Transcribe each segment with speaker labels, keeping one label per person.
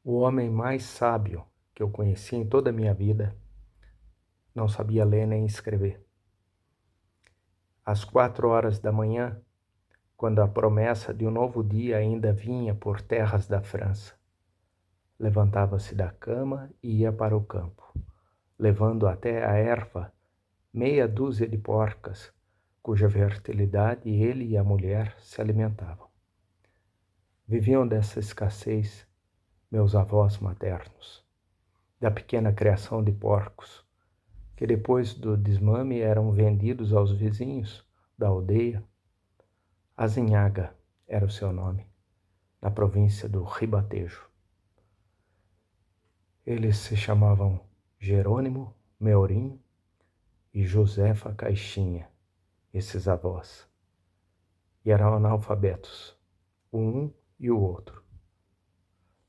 Speaker 1: O homem mais sábio que eu conheci em toda a minha vida não sabia ler nem escrever. Às 4 horas da manhã, quando a promessa de um novo dia ainda vinha por terras da França, levantava-se da cama e ia para o campo, levando até a erva meia dúzia de porcas, cuja fertilidade ele e a mulher se alimentavam. Viviam dessa escassez meus avós maternos, da pequena criação de porcos, que depois do desmame eram vendidos aos vizinhos da aldeia. Azinhaga era o seu nome, na província do Ribatejo. Eles se chamavam Jerônimo Meorim e Josefa Caixinha, esses avós, e eram analfabetos, um e o outro.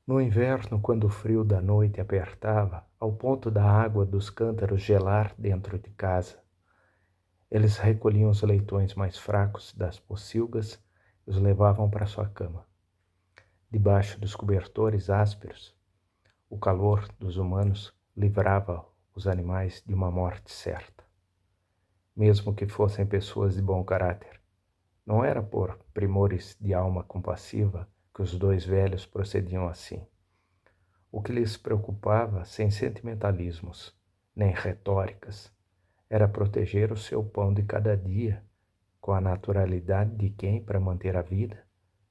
Speaker 1: No inverno, quando o frio da noite apertava, ao ponto da água dos cântaros gelar dentro de casa, eles recolhiam os leitões mais fracos das pocilgas e os levavam para sua cama. Debaixo dos cobertores ásperos, o calor dos humanos livrava os animais de uma morte certa. Mesmo que fossem pessoas de bom caráter, não era por primores de alma compassiva que os dois velhos procediam assim. O que lhes preocupava, sem sentimentalismos, nem retóricas, era proteger o seu pão de cada dia, com a naturalidade de quem, para manter a vida,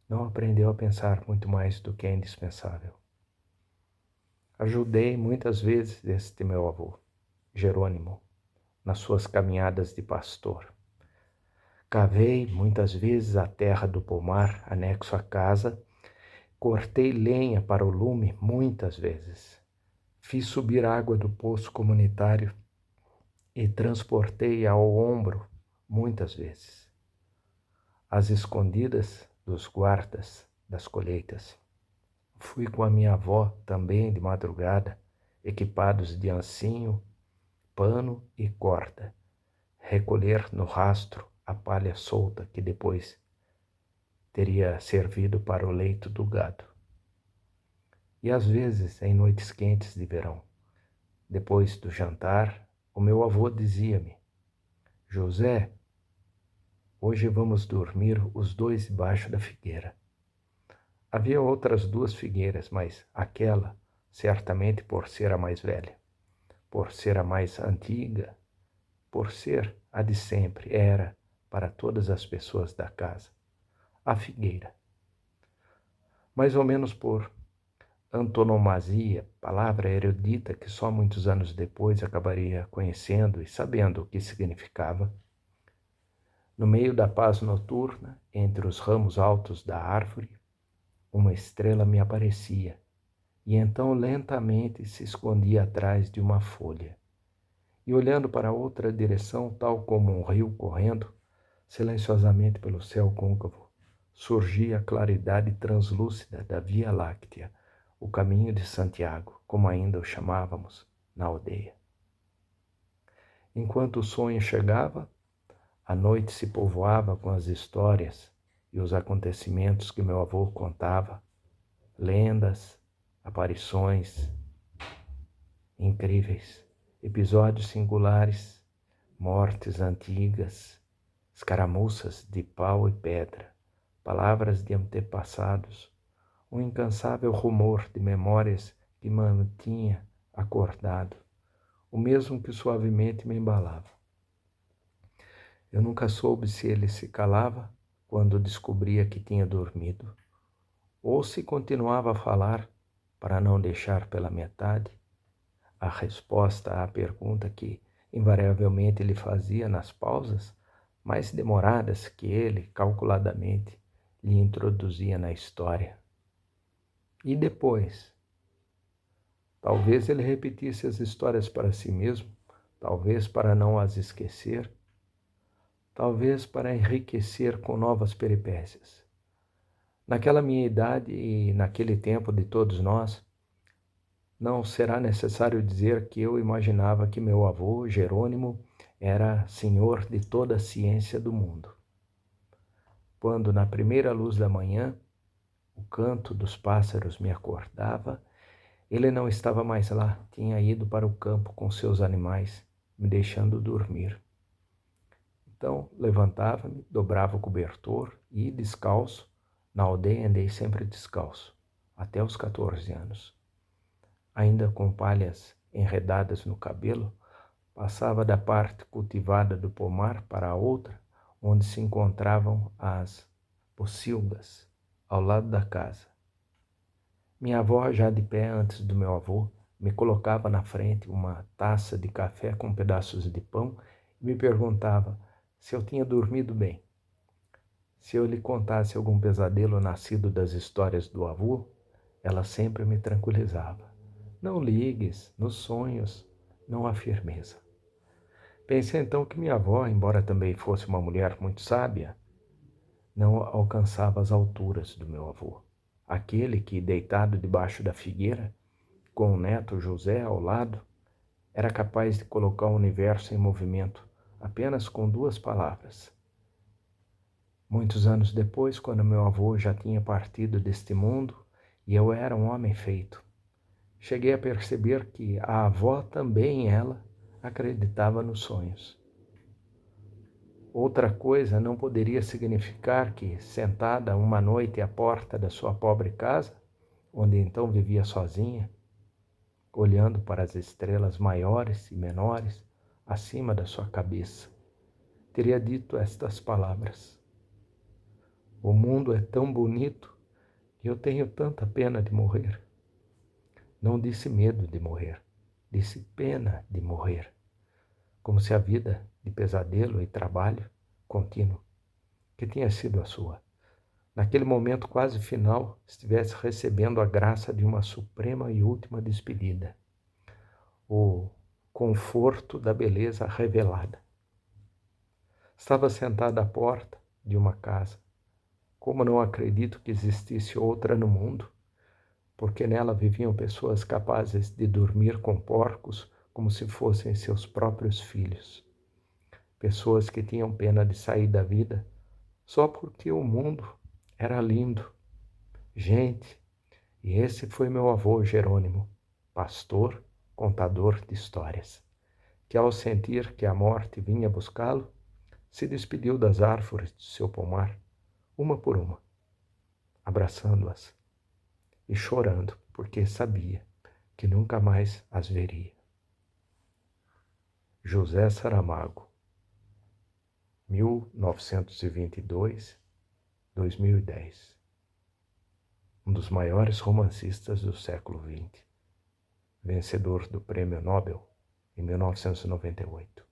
Speaker 1: não aprendeu a pensar muito mais do que é indispensável. Ajudei muitas vezes este meu avô, Jerônimo, nas suas caminhadas de pastor. Cavei muitas vezes a terra do pomar anexo à casa, cortei lenha para o lume muitas vezes, fiz subir água do poço comunitário e transportei ao ombro muitas vezes, às escondidas dos guardas das colheitas. Fui com a minha avó também de madrugada, equipados de ancinho, pano e corda, recolher no rastro a palha solta que depois teria servido para o leito do gado. E às vezes, em noites quentes de verão, depois do jantar, o meu avô dizia-me: José, hoje vamos dormir os dois debaixo da figueira. Havia outras duas figueiras, mas aquela, certamente por ser a mais velha, por ser a mais antiga, por ser a de sempre, era, para todas as pessoas da casa, a figueira. Mais ou menos por antonomasia, palavra erudita que só muitos anos depois acabaria conhecendo e sabendo o que significava. No meio da paz noturna, entre os ramos altos da árvore, uma estrela me aparecia, e então lentamente se escondia atrás de uma folha. E olhando para outra direção, tal como um rio correndo, silenciosamente pelo céu côncavo, surgia a claridade translúcida da Via Láctea, o caminho de Santiago, como ainda o chamávamos na aldeia. Enquanto o sonho chegava, a noite se povoava com as histórias e os acontecimentos que meu avô contava, lendas, aparições incríveis, episódios singulares, mortes antigas, escaramuças de pau e pedra, palavras de antepassados, um incansável rumor de memórias que me mantinha acordado, o mesmo que suavemente me embalava. Eu nunca soube se ele se calava quando descobria que tinha dormido, ou se continuava a falar para não deixar pela metade a resposta à pergunta que invariavelmente lhe fazia nas pausas mais demoradas que ele, calculadamente, lhe introduzia na história. E depois? Talvez ele repetisse as histórias para si mesmo, talvez para não as esquecer, talvez para enriquecer com novas peripécias. Naquela minha idade e naquele tempo de todos nós, não será necessário dizer que eu imaginava que meu avô, Jerônimo, era senhor de toda a ciência do mundo. Quando, na primeira luz da manhã, o canto dos pássaros me acordava Ele não estava mais lá, tinha ido para o campo com seus animais, me deixando dormir. Então levantava-me, dobrava o cobertor e, descalço, na aldeia andei sempre descalço, até os 14 anos. Ainda com palhas enredadas no cabelo, passava da parte cultivada do pomar para a outra, onde se encontravam as pocilgas, ao lado da casa. Minha avó, já de pé antes do meu avô, me colocava na frente uma taça de café com pedaços de pão e me perguntava se eu tinha dormido bem. Se eu lhe contasse algum pesadelo nascido das histórias do avô, ela sempre me tranquilizava. Não ligues, nos sonhos não há firmeza. Pensei então que minha avó, embora também fosse uma mulher muito sábia, não alcançava as alturas do meu avô. Aquele que, deitado debaixo da figueira, com o neto José ao lado, era capaz de colocar o universo em movimento apenas com 2 palavras. Muitos anos depois, quando meu avô já tinha partido deste mundo e eu era um homem feito, cheguei a perceber que a avó também, ela, acreditava nos sonhos. Outra coisa não poderia significar que, sentada uma noite à porta da sua pobre casa, onde então vivia sozinha, olhando para as estrelas maiores e menores acima da sua cabeça, teria dito estas palavras: o mundo é tão bonito e eu tenho tanta pena de morrer. Não disse medo de morrer, disse pena de morrer, como se a vida de pesadelo e trabalho contínuo, que tinha sido a sua, naquele momento quase final, estivesse recebendo a graça de uma suprema e última despedida, o conforto da beleza revelada. Estava sentada à porta de uma casa. Como não acredito que existisse outra no mundo, porque nela viviam pessoas capazes de dormir com porcos como se fossem seus próprios filhos. Pessoas que tinham pena de sair da vida só porque o mundo era lindo. Gente, e esse foi meu avô Jerônimo, pastor, contador de histórias, que ao sentir que a morte vinha buscá-lo, se despediu das árvores do seu pomar, uma por uma, abraçando-as e chorando, porque sabia que nunca mais as veria. José Saramago, 1922, 2010. Um dos maiores romancistas do século XX, vencedor do Prêmio Nobel em 1998.